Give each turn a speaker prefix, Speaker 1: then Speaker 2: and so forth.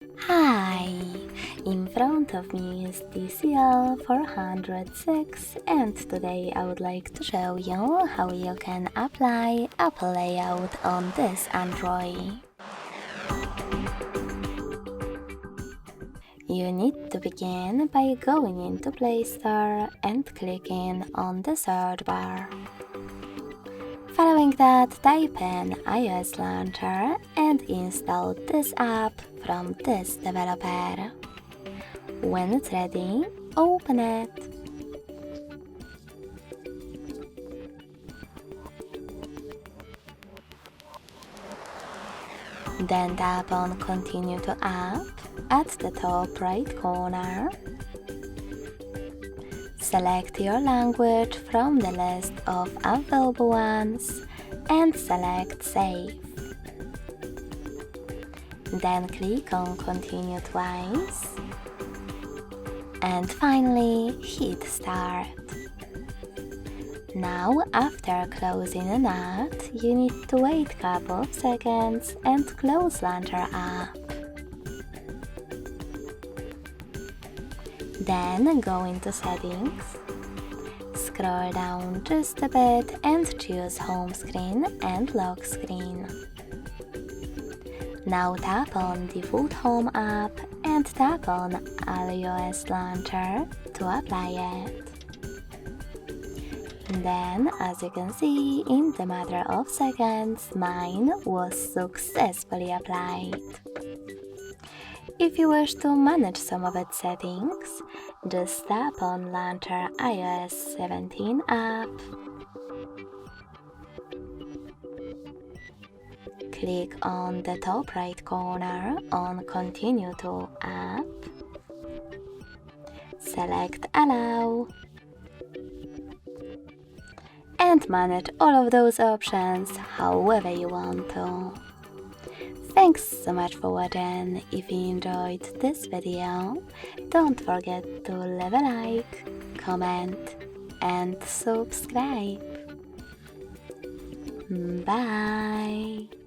Speaker 1: Hi! In front of me is TCL 406 and today I would like to show you how you can apply app layout on this Android. You need to begin by going into Play Store and clicking on the search bar. Following that, type in iOS Launcher and install this app from this developer. When it's ready, open it. Then tap on Continue to App at the top right corner. Select your language from the list of available ones and select Save. Then click on Continue twice. And finally, hit Start. Now, after closing an app, you need to wait a couple of seconds and close Launcher app. Then go into Settings, scroll down just a bit and choose Home Screen and Lock Screen. Now tap on Default Home app and tap on iOS Launcher to apply it. Then, as you can see, in the matter of seconds, mine was successfully applied. If you wish to manage some of its settings, just tap on Launcher iOS 17 app. Click on the top right corner on Continue to App. Select Allow. And manage all of those options however you want to. Thanks so much for watching. If you enjoyed this video, don't forget to leave a like, comment and subscribe. Bye!